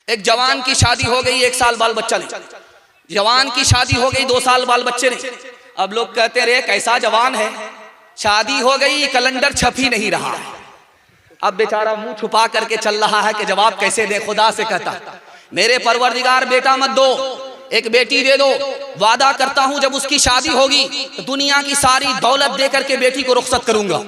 एक जवान की शादी हो गई, 1 साल बाल बच्चा नहीं। जवान की शादी हो गई, 2 साल बाल बच्चे नहीं। अब लोग कहते रहे कैसा जवान है, शादी हो गई, कैलेंडर छप ही नहीं रहा है। अब बेचारा मुंह छुपा करके चल रहा है कि जवाब कैसे दे। खुदा से कहता मेरे परवरदिगार बेटा मत दो, एक बेटी दे दो। वादा करता हूं जब उसकी शादी होगी तो दुनिया की सारी दौलत दे करके बेटी को रुखसत करूंगा।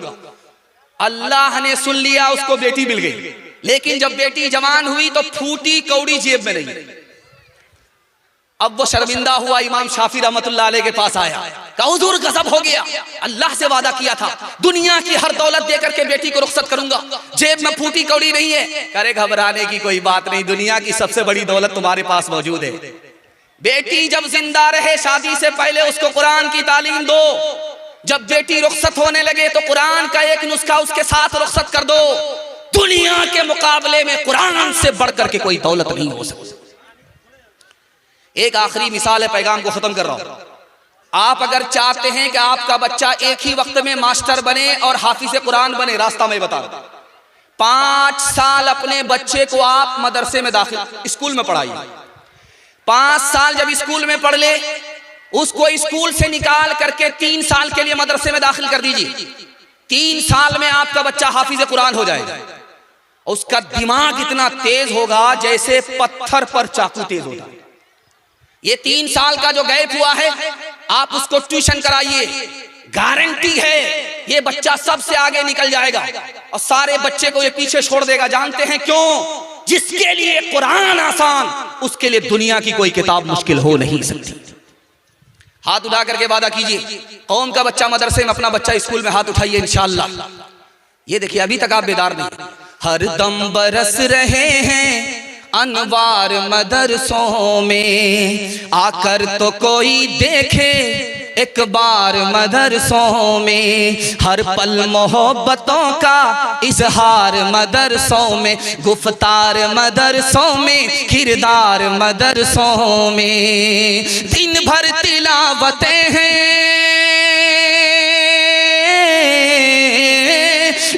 अल्लाह ने सुन लिया, उसको बेटी मिल गई। लेकिन जब बेटी जवान हुई तो फूटी कौड़ी जेब में नहीं। अब वो शर्मिंदा हुआ, इमाम शाफी रहमतुल्लाह अलैह के पास आया, कहा हुजूर गजब हो गया, अल्लाह से वादा किया था दुनिया की हर दौलत दे करके बेटी को रुखसत करूंगा, जेब में फूटी कौड़ी नहीं है। करे घबराने की कोई बात नहीं, दुनिया की सबसे बड़ी दौलत तुम्हारे पास मौजूद है। बेटी जब जिंदा रहे शादी से पहले उसको कुरान की तालीम दो। जब बेटी रुखसत होने लगे तो कुरान का एक नुस्खा उसके साथ रुखसत कर दो। दुनिया के मुकाबले में कुरान से बढ़कर के कोई दौलत नहीं हो सकती। एक आखिरी मिसाल है, पैगाम को खत्म कर रहा हूं। आप अगर चाहते हैं कि आपका बच्चा एक ही वक्त में मास्टर बने और हाफिज कुरान बने, रास्ता मैं बता रहा हूं। 5 साल अपने बच्चे को आप मदरसे में दाखिल स्कूल में पढ़ाइए। 5 साल जब स्कूल में पढ़ ले, उसको स्कूल से निकाल करके 3 साल के लिए मदरसे में दाखिल कर दीजिए। 3 साल में आपका बच्चा हाफिज कुरान हो जाएगा। उसका दिमाग इतना तेज होगा जैसे पत्थर पर चाकू तेज होता है। ये 3 साल का जो गैप हुआ है, आप उसको ट्यूशन कराइए, गारंटी है ये बच्चा सबसे आगे निकल जाएगा और सारे बच्चे को ये पीछे छोड़ देगा। जानते हैं क्यों? जिसके लिए कुरान आसान, उसके लिए दुनिया की कोई किताब मुश्किल हो नहीं सकती। हाथ उठा करके वादा कीजिए, कौम का बच्चा मदरसे में, अपना बच्चा स्कूल में, हाथ उठाइए इंशाअल्लाह। ये देखिए अभी तक आप बेदार नहीं। हर दम बरस रहे हैं अनवार मदरसों में, आकर तो कोई देखे एक बार मदरसों में। हर पल मोहब्बतों का इजहार मदरसों में, गुफ्तार मदरसों में, किरदार मदरसों में। दिन भर तिलावतें हैं,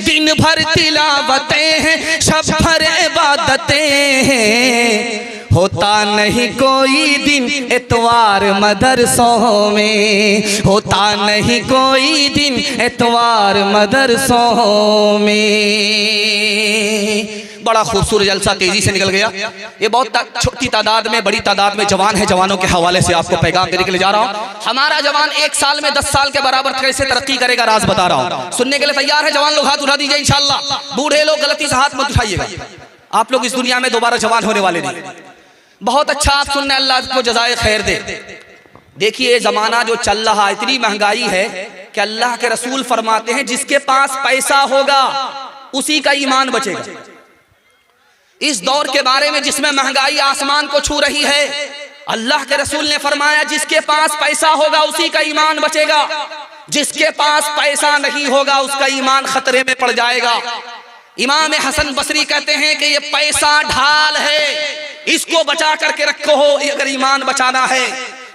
दिन भर तिलावतें हैं, शब भर इबादतें हैं। होता नहीं कोई दिन इतवार मदरसों में, होता नहीं कोई दिन इतवार मदरसों में। बड़ा खूबसूरत जलसा तेजी से निकल गया। ये बहुत छोटी तादाद में, बड़ी तादाद में जवान है। जवानों के हवाले से आपको पैगाम देने के लिए जा रहा हूँ। हमारा जवान 1 साल में 10 साल के बराबर कैसे तरक्की करेगा, राज बता रहा हूँ। सुनने के लिए तैयार है जवान लोग? हाथ उठा दीजिए इंशाअल्लाह। बूढ़े लोग गलती से हाथ मत उठाइएगा, आप लोग इस दुनिया में दोबारा जवान होने वाले नहीं। बहुत अच्छा आप सुनने, अल्लाह को जज़ाए खैर दे। देखिए ये जमाना जो चल रहा, इतनी महंगाई है कि अल्लाह के रसूल फरमाते हैं जिसके पास पैसा होगा उसी का ईमान बचेगा। इस दौर के बारे में जिसमें महंगाई आसमान को छू रही है, अल्लाह के रसूल ने फरमाया जिसके पास पैसा होगा उसी का ईमान बचेगा, जिसके पास पैसा नहीं होगा उसका ईमान खतरे में पड़ जाएगा। इमाम हसन बसरी कहते हैं कि ये पैसा ढाल है, इसको बचा करके रखो हो अगर ईमान बचाना है।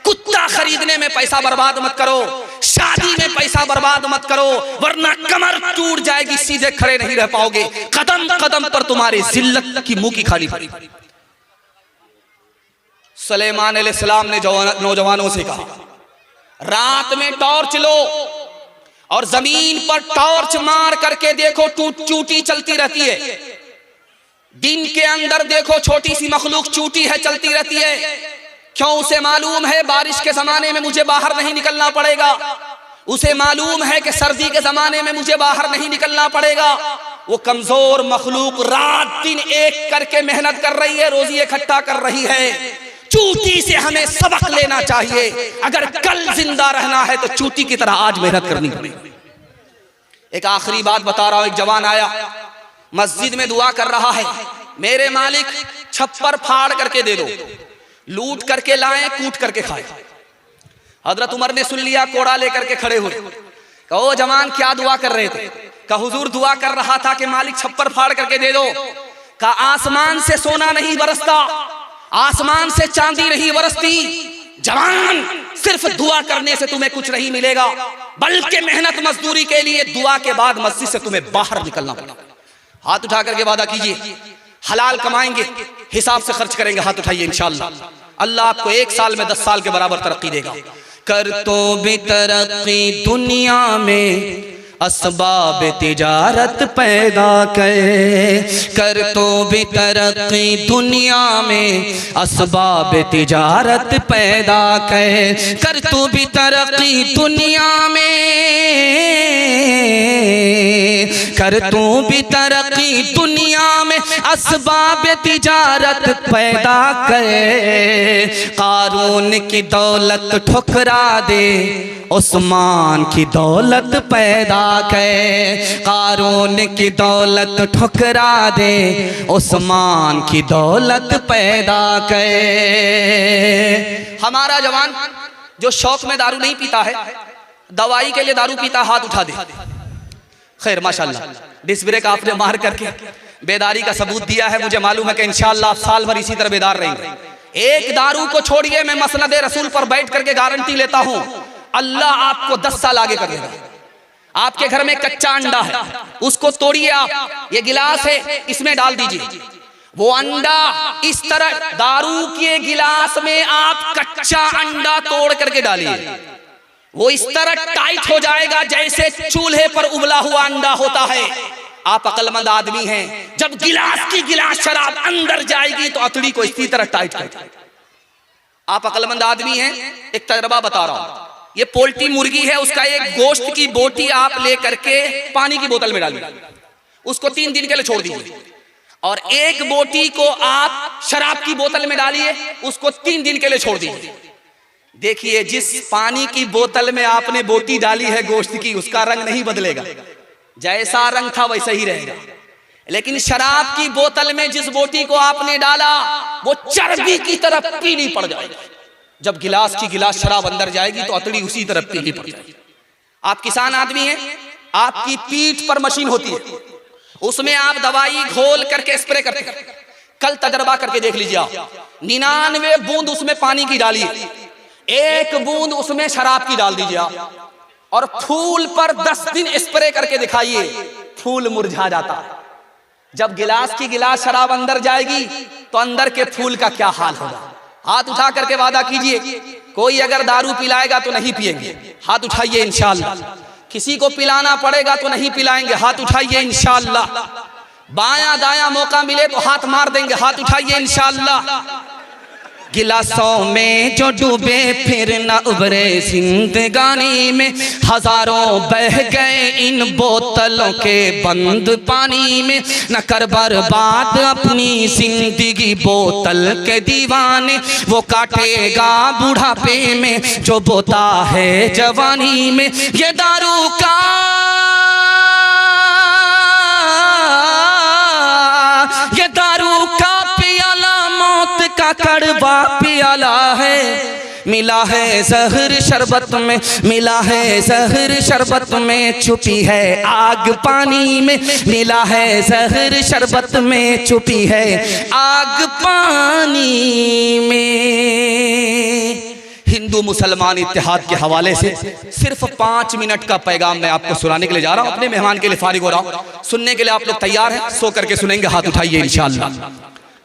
कुत्ता खरीदने में पैसा बर्बाद मत करो, शादी में पैसा बर्बाद मत करो, वरना कमर टूट जाएगी, सीधे खड़े नहीं रह पाओगे, कदम कदम पर तुम्हारी जिल्लत की मुंह की खानी पड़ेगी। सुलेमान अलैहिस्सलाम ने नौजवानों से कहा रात में टॉर्च लो और जमीन पर टॉर्च मार करके देखो चूटी चलती रहती है। दिन के अंदर देखो छोटी सी मखलूक चूटी है, चलती रहती है। क्यों? उसे मालूम है बारिश के जमाने में मुझे बाहर नहीं निकलना पड़ेगा, उसे मालूम है कि सर्दी के जमाने में मुझे बाहर नहीं निकलना पड़ेगा। वो कमजोर मखलूक रात दिन एक करके मेहनत कर रही है, रोजी इकट्ठा कर रही है। चूटी से हमें सबक लेना चाहिए। अगर कल जिंदा रहना है तो चूटी की तरह आज मेहनत करनी पड़ेगी। एक आखिरी बात बता रहा हूं। एक जवान आया, मस्जिद में दुआ कर रहा है, मेरे मालिक छप्पर फाड़ करके दे दो, लूट करके लाए, कूट करके खाए। हजरत उमर ने सुन लिया, कोड़ा लेकर के खड़े हुए। कहो जवान क्या दुआ कर रहे थे? कहा हुजूर दुआ कर रहा था कि मालिक छप्पर फाड़ करके दे दो। कहा आसमान से सोना नहीं बरसता, आसमान से चांदी नहीं बरसती। जवान सिर्फ दुआ करने से तुम्हें कुछ नहीं मिलेगा, बल्कि मेहनत मजदूरी के लिए दुआ के बाद मस्जिद से तुम्हें बाहर निकलना पड़ेगा। हाथ उठा करके वादा कीजिए, हलाल कमाएंगे, हिसाब से खर्च करेंगे, हाथ उठाइए इंशाअल्लाह। अल्लाह आपको 1 साल में 10 साल के बराबर तरक्की देगा। कर तो भी तरक्की दुनिया में असबाब तिजारत पैदा कर तो भी तरक्की दुनिया में असबाब तिजारत पैदा कर तो भी तरक्की दुनिया में कर तू भी तरक्की दुनिया में असबाब तिजारत पैदा कर। कारून की दौलत ठुकरा दे, उस्मान की दौलत पैदा कर। कारून की दौलत ठुकरा दे, उस्मान की दौलत पैदा कर। हमारा जवान जो शौक में दारू नहीं पीता है, दवाई के लिए दारू पीता, हाथ उठा दे। खैर माशाल्लाह, डिस ब्रेक आपने मार करके बेदारी का सबूत दिया है। मुझे मालूम है कि इंशाअल्लाह आप साल भर इसी तरह बेदार रहेंगे। एक दारू को छोड़िए, मैं मसनद रसूल पर बैठ करके गारंटी लेता हूं, अल्लाह आपको 10 साल आगे कर देगा। आपके घर में कच्चा अंडा है, उसको तोड़िए आप, ये गिलास है, इसमें डाल दीजिए। वो अंडा इस तरह दारू के गिलास में आप कच्चा अंडा तोड़ करके डालिए, वो इस तरह टाइट हो जाएगा जैसे चूल्हे पर उबला हुआ अंडा होता है। आप अक्लमंद आदमी हैं, जब गिलास की गिलास शराब अंदर जाएगी तो अतड़ी को इसी तरह टाइट कर। आप अक्लमंद आदमी हैं, एक तजर्बा बता रहा हूं। ये पोल्ट्री मुर्गी है, उसका एक गोश्त की बोटी आप ले करके पानी की बोतल में डालिए, उसको 3 दिन के लिए छोड़ दीजिए, और एक बोटी को आप शराब की बोतल में डालिए, उसको 3 दिन के लिए छोड़ दीजिए। देखिए, जिस पानी की बोतल में आपने बोटी डाली है गोश्त की, उसका रंग नहीं बदलेगा, जैसा रंग था वैसा ही रहेगा। लेकिन शराब की बोतल में जिस बोटी को आपने डाला, वो चर्बी की तरह पीली पड़ जाएगी। जब गिलास की गिलास शराब अंदर जाएगी तो अतड़ी उसी तरफ पीली पड़ जाएगी। आप किसान आदमी हैं, आपकी पीठ पर मशीन होती है, उसमें आप दवाई घोल करके स्प्रे करते हैं। कल तजर्बा करके देख लीजिए आप, 99 बूंद उसमें पानी की डालिए, 1 बूंद उसमें शराब की डाल दीजिए आप, और फूल पर 10 दिन स्प्रे करके दिखाइए, फूल मुरझा जाता है। जब गिलास की गिलास शराब अंदर जाएगी तो अंदर के फूल का क्या हाल होगा। हाथ उठा करके वादा कीजिए, कोई अगर दारू पिलाएगा तो नहीं पिएंगे, हाथ उठाइए इंशाअल्लाह। किसी को पिलाना पड़ेगा तो नहीं पिलाएंगे, हाथ उठाइए इंशाअल्लाह। बायां दायां मौका मिले तो हाथ मार देंगे, हाथ उठाइए इंशाअल्लाह। गिलासों में जो डूबे फिर न उभरे जिंदगानी में, हजारों बह गए इन बोतलों के बंद पानी में। न कर बर्बाद अपनी जिंदगी बोतल के दीवाने, वो काटेगा बुढ़ापे में जो बोता है जवानी में। ये दारू का कड़वा पियाला है, मिला है जहर शरबत में, मिला है जहर शरबत में, छुपी है आग पानी में। मिला है जहर शरबत में, छुपी है आग पानी में। हिंदू मुसलमान इत्तेहाद के हवाले से सिर्फ 5 मिनट का पैगाम मैं आपको सुनाने के लिए जा रहा हूं। अपने मेहमान के लिए फारिग हो रहा हूं, सुनने के लिए आप लोग तैयार हैं? सो करके सुनेंगे, हाथ उठाइए इंशाअल्लाह।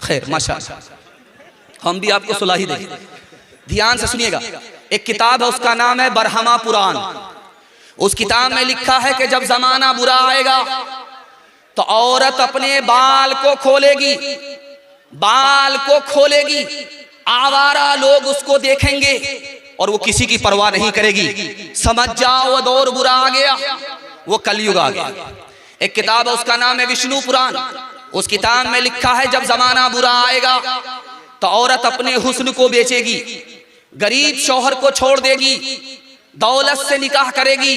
खैर माशाअल्लाह, हम भी आपको सुला ही देंगे, ध्यान से सुनिएगा। एक किताब है, उसका नाम है बरहमा पुराण। उस किताब में लिखा है कि जब जमाना बुरा आएगा तो औरत अपने बाल को खोलेगी, बाल को खोलेगी, आवारा लोग उसको देखेंगे और वो किसी की परवाह नहीं करेगी। समझ जाओ वो दौर बुरा आ गया, वो कलयुग आ गया। एक किताब है, उसका नाम है विष्णु पुराण। उस किताब में लिखा है जब जमाना बुरा आएगा तो औरत अपने हुस्न को बेचेगी, गरीब शौहर को छोड़ देगी, दौलत से निकाह करेगी,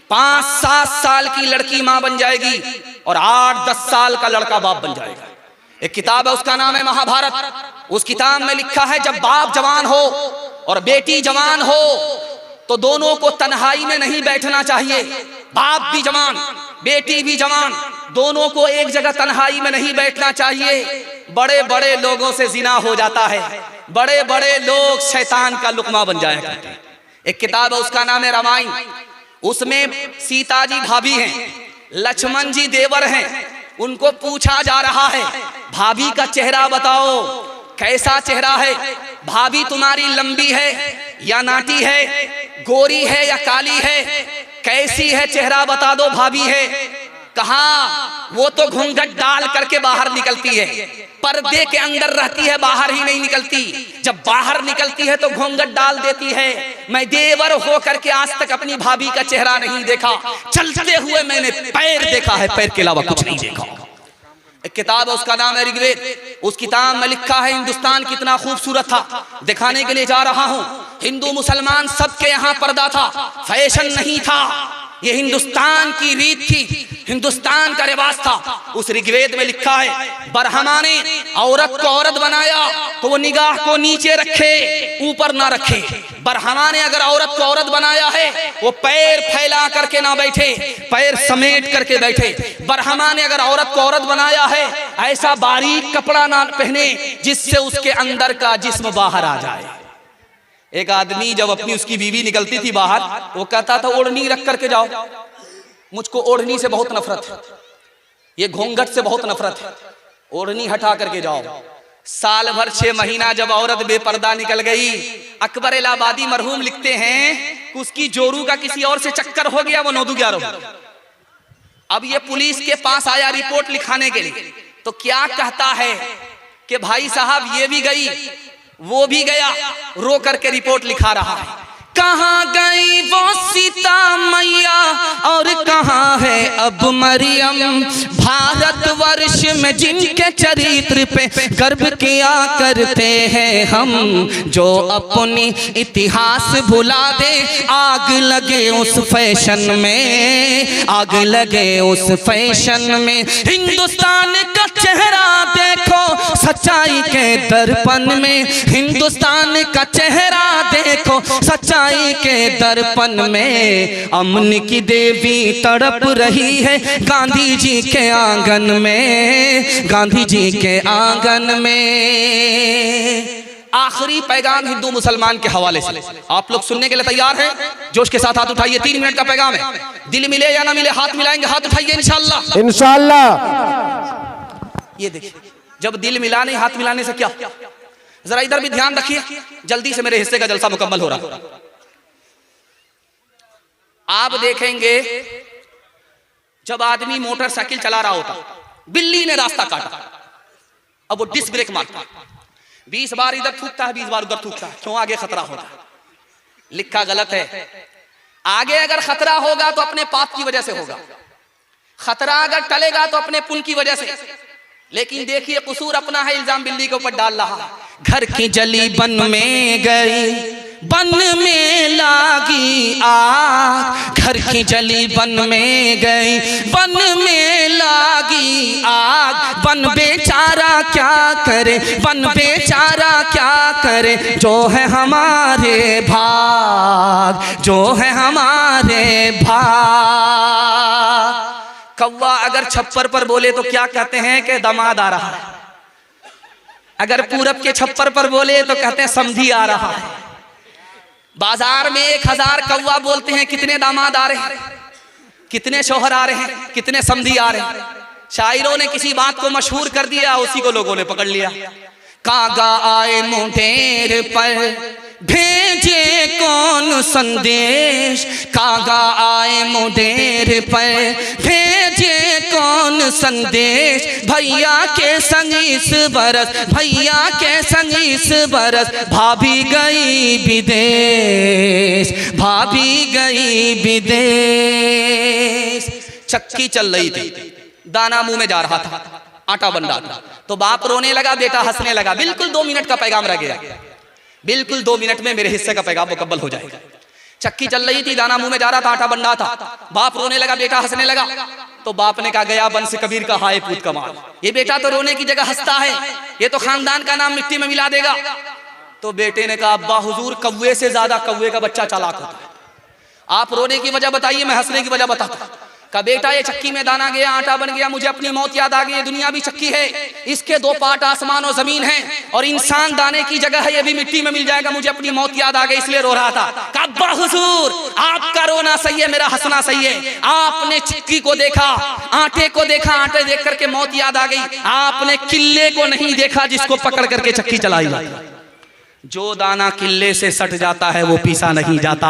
5-7 साल की लड़की मां बन जाएगी और 8-10 साल का लड़का बाप बन जाएगा। एक किताब है, उसका नाम है महाभारत। उस किताब में लिखा है जब बाप जवान हो और बेटी जवान हो तो दोनों को तन्हाई में नहीं बैठना चाहिए। बाप भी जवान, बेटी भी जवान, दोनों को एक जगह तन्हाई में नहीं बैठना चाहिए। बड़े बड़े लोगों से जिना हो जाता है, बड़े बड़े लोग शैतान का लुकमा बन जाया करते हैं। एक किताब है, उसका नाम है रामायण। उसमें सीता जी भाभी हैं, लक्ष्मण जी देवर हैं, उनको पूछा जा रहा है, भाभी का चेहरा बताओ, कैसा चेहरा है? भाभी तुम्हारी लंबी है या नाटी है, गोरी है या काली है, कैसी है चेहरा बता दो भाभी है। कहा वो तो घूंघट डाल करके बाहर निकलती है, पर्दे के अंदर रहती है, बाहर ही नहीं निकलती। जब बाहर निकलती है तो घूंघट डाल देती है। मैं देवर हो करके आज तक अपनी भाभी का चेहरा नहीं देखा, चलते हुए मैंने पैर देखा है, पैर के अलावा कुछ नहीं देखा। एक किताब है, उसका नाम है ऋग्वेद। उस किताब में लिखा है हिंदुस्तान कितना खूबसूरत था। दिखाने के लिए जा रहा हूं, हिंदू मुसलमान सबके यहाँ पर्दा था, फैशन नहीं था, ये हिंदुस्तान की रीत थी, हिंदुस्तान का रिवाज था। उस ऋग्वेद में लिखा है, ब्रह्मा ने औरत को औरत बनाया तो वो निगाह को नीचे रखे, ऊपर ना रखे। ब्रह्मा ने अगर औरत को औरत बनाया है, वो पैर फैला करके ना बैठे, पैर समेट करके बैठे। ब्रह्मा ने अगर औरत को औरत बनाया है, ऐसा बारीक कपड़ा ना पहने जिससे उसके अंदर का जिस्म बाहर आ जाए। एक आदमी जब अपनी उसकी बीवी निकलती थी बाहर, वो कहता था ओढ़नी रख करके जाओ, मुझको ओढ़नी से बहुत नफरत है, ये घूंघट से बहुत नफरत है, ओढ़नी हटा करके जाओ। साल भर 6 महीना जब औरत बेपर्दा निकल गई, अकबर इलाहाबादी मरहूम लिखते हैं कि उसकी जोरू का किसी और से चक्कर हो गया, वो 9-11। अब ये पुलिस के पास आया रिपोर्ट लिखाने के लिए, तो क्या कहता है कि भाई साहब ये भी गई वो भी गया, रो करके रिपोर्ट लिखा रहा है। कहाँ गई वो सीता मैया और कहाँ है अब मरियम, भारतवर्ष में जिनके चरित्र पे गर्व किया करते हैं हम, जो अपनी इतिहास भुला दे, आग लगे उस फैशन में, आग लगे उस फैशन में। हिंदुस्तान का चेहरा देखो सच्चाई के दर्पण में, हिंदुस्तान का चेहरा देखो सच्चाई के दर्पण में। अमन की देवी तड़प रही है गांधी जी के आंगन में, गांधी जी के आंगन में। आखिरी पैगाम हिंदू मुसलमान के हवाले से आप लोग सुनने के लिए तैयार हैं? जोश के साथ हाथ उठाइए, 3 मिनट का पैगाम है। दिल मिले या ना मिले, हाथ मिलाएंगे, हाथ उठाइए इंशाल्लाह। इंशाल्लाह। ये देखिए, जब दिल मिलाने हाथ मिलाने से क्या, जरा इधर भी ध्यान रखिए, जल्दी से मेरे हिस्से का जलसा मुकम्मल हो रहा है। आप देखेंगे जब आदमी मोटरसाइकिल चला रहा होता, बिल्ली ने रास्ता काटा, अब वो डिस्क ब्रेक मारता, 20 बार इधर थूकता है, 20 बार उधर थूकता है, क्यों? आगे खतरा होता है। लिखा गलत है। आगे अगर खतरा होगा तो अपने पाप की वजह से होगा, खतरा अगर टलेगा तो अपने पुण्य की वजह से। लेकिन देखिए कसूर अपना है, इल्जाम बिल्ली के ऊपर डाल रहा। घर की जली बन में गई, बन में लागी आग, घर की जली बन में गई, बन में लागी आग। बन बेचारा क्या करे, बन बेचारा क्या करे, जो है हमारे भाग, जो है हमारे भाग। कौवा अगर छप्पर पर बोले तो क्या कहते हैं कि दामाद आ रहा है, अगर पूरब के छप्पर पर बोले तो कहते हैं समधी आ रहा है। बाजार में 1000 कौवा बोलते हैं, कितने दामाद आ रहे हैं, कितने शौहर आ रहे हैं, कितने समधी आ रहे हैं। शायरों ने किसी बात को मशहूर कर दिया, उसी को लोगों ने पकड़ लिया। कागा आए मुंडेर पर भेजे कौन संदेश, कागा आए मुंडेर पर भेजे कौन संदेश। भैया के संग इस बरस, भैया के संग इस बरस, भाभी गई विदेश, भाभी गई विदेश। चक्की चल रही थी, दाना मुंह में जा रहा था, आटा बन रहा था, तो बाप रोने लगा, बेटा हंसने लगा। बिल्कुल 2 मिनट का पैगाम रह गया, बिल्कुल 2 मिनट में मेरे हिस्से का पैगाम मुकम्मल हो जाएगा। चक्की चल रही थी, दाना मुंह में जा रहा था, आटा बन रहा था, बाप रोने लगा, बेटा हंसने लगा। तो बाप ने कहा, गया बंस कबीर का हाय पूत कमाल, ये बेटा तो रोने की जगह हंसता है, ये तो खानदान का नाम मिट्टी में मिला देगा। तो बेटे ने कहा, अब्बा हुजूर कौवे से ज्यादा कौवे का बच्चा चालाक होता है, आप रोने की वजह बताइए, मैं हंसने की वजह बताता। का बेटा ये चक्की में दाना गया, आटा बन गया, मुझे अपनी मौत याद आ गई, ये दुनिया भी चक्की है, इसके दो पार्ट आसमान और जमीन है, और इंसान दाने की जगह है, ये भी मिट्टी में मिल जाएगा, मुझे अपनी मौत याद आ गई इसलिए रो रहा था। अब्बा हुजूर आपका रोना सही है, मेरा हंसना सही है। आपने चक्की को देखा, आटे को देखा, आटे देख करके मौत याद आ गई, आपने किले को नहीं देखा जिसको पकड़ करके चक्की चलाई जाती। जो दाना किले से सट जाता है वो पीसा नहीं जाता,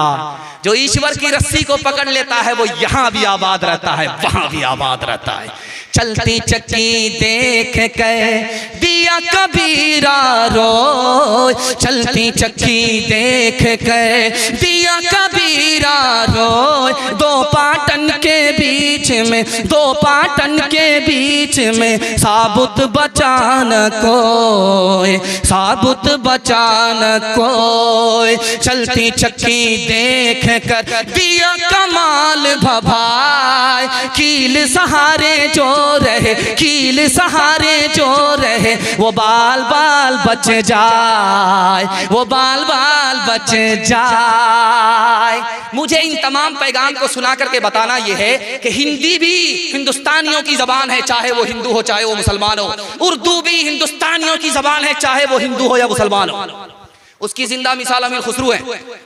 जो ईश्वर की रस्सी को पकड़ लेता है वो यहाँ भी आबाद रहता है, वहां भी आबाद रहता है। चलती चक्की देख कर दिया कबीरा रोए, चलती चक्की देख कर दिया कबीरा रोए, दो पाटन के बीच में, दो पाटन के बीच में साबुत बचान कोई, साबुत बचान कोई। चलती चक्की देख कर दिया कमाल भभाए, कील सहारे जो रहे, कील सहारे जो रहे, वो बाल बाल बच जाए, वो बाल बाल बच जाए। मुझे इन तमाम पैगाम को सुना करके बताना यह है कि हिंदी भी हिंदुस्तानियों की जबान है, चाहे वो हिंदू हो चाहे वो मुसलमान हो। उर्दू भी हिंदुस्तानियों की जबान है, चाहे वो हिंदू हो या मुसलमान हो। उसकी जिंदा मिसाल अमीर खुसरू है।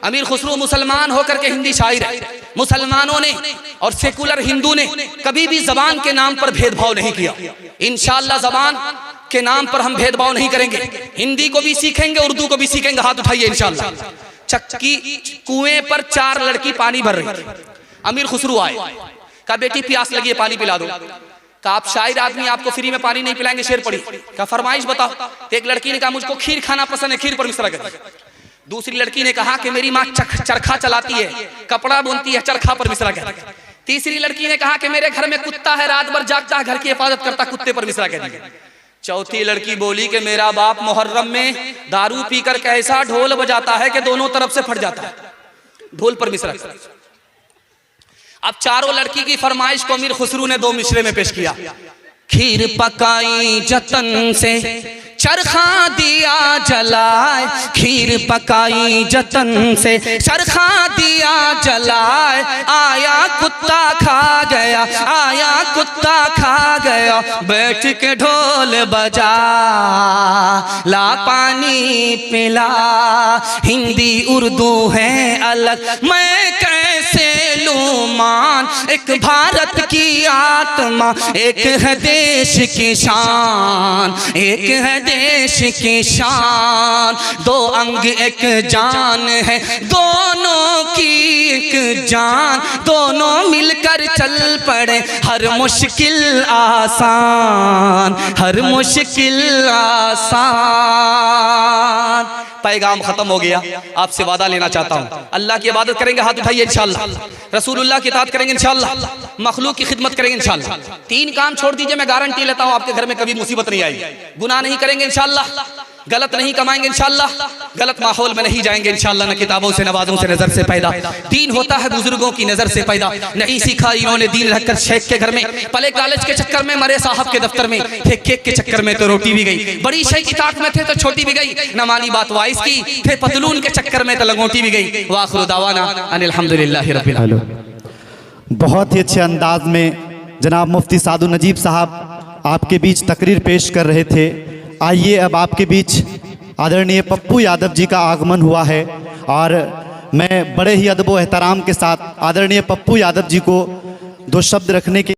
अमीर खुसरू मुसलमान होकर के हिंदी शायर है। मुसलमानों ने और सेकुलर हिंदू ने कभी भी जबान के नाम पर भेदभाव नहीं किया। इंशाअल्लाह जबान के नाम पर हम भेदभाव नहीं करेंगे, हिंदी को भी सीखेंगे, उर्दू को भी सीखेंगे। हाथ उठाइए इंशाअल्लाह। चक्की कुएं पर 4 लड़की पानी भर रही थी। अमीर खुसरू आए, कहा बेटी प्यास लगी है, पानी पिला दो। कहा आप शायर आदमी, आपको फ्री में पानी नहीं पिलाएंगे, शेर पड़ी। कहा फरमाइश बताओ। एक लड़की ने कहा मुझको खीर खाना पसंद है, खीर पर मिश्रा कर। दूसरी लड़की ने कहा कि मेरी माँ चरखा चलाती है, कपड़ा बुनती है, चरखा पर मिश्रा कर। तीसरी लड़की ने कहा कि मेरे घर में कुत्ता है, रात भर जागता है, घर की हिफाजत करता, कुत्ते पर मिश्रा कर। चौथी लड़की बोली कि मेरा बाप मुहर्रम में दारू पीकर कैसा ढोल बजाता है कि दोनों तरफ से फट जाता है, ढोल पर मिश्रा कर। अब चारों लड़की की फरमाइश को अमीर खुसरू ने 2 मिसरे में पेश किया। खीर पकाई जतन से, चरखा दिया जलाए, खीर पकाई जतन से, चरखा दिया जलाए, आया कुत्ता खा गया, आया कुत्ता खा गया, बैठ के ढोल बजा, ला पानी पिला। हिंदी उर्दू है अलग, मैं कैसे लूं मान, एक भारत की आत्मा, एक है देश की शान, एक है देश की शान। 2 अंग एक जान है, दोनों की एक जान, दोनों मिलकर चल पड़े, हर मुश्किल आसान, हर मुश्किल आसान। पैगाम खत्म हो गया। आपसे वादा लेना चाहता हूँ, अल्लाह की इबादत करेंगे, हाथ उठाइए इंशाअल्लाह। रसूलुल्लाह की इताअत करेंगे इंशाअल्लाह, मखलूक की खिदमत करेंगे इंशाअल्लाह। 3 काम छोड़ दीजिए, मैं गारंटी लेता हूँ आपके घर में कभी मुसीबत नहीं आएगी। गुनाह नहीं करेंगे इंशाअल्लाह, गलत नहीं कमाएंगे इंशाअल्लाह, गलत माहौल में नहीं जाएंगे इंशाअल्लाह। न किताबों से, नवाजों से, नजर से पैदा दीन होता है, बुजुर्गों की नजर से पैदा। नहीं सीखा इन्होंने दीन रखकर शेख के घर में, पले कॉलेज के चक्कर में, मरे साहब के दफ्तर में, थे केक के चक्कर में तो रोटी भी गई, बड़ी शेख की ताक में थे तो छोटी भी गई, न मानी बात वाइस की, थे पतलून के चक्कर में तो लंगोटी भी गई। वाखिरु दावाना अनिल हम्दुलिल्लाहि रब्बिल आलमीन। बहुत ही अच्छे अंदाज में जनाब मुफ्ती सादु नजीब साहब आपके बीच तकरीर पेश कर रहे थे। आइए अब आपके बीच आदरणीय पप्पू यादव जी का आगमन हुआ है और मैं बड़े ही अदब व एहतराम के साथ आदरणीय पप्पू यादव जी को 2 शब्द रखने के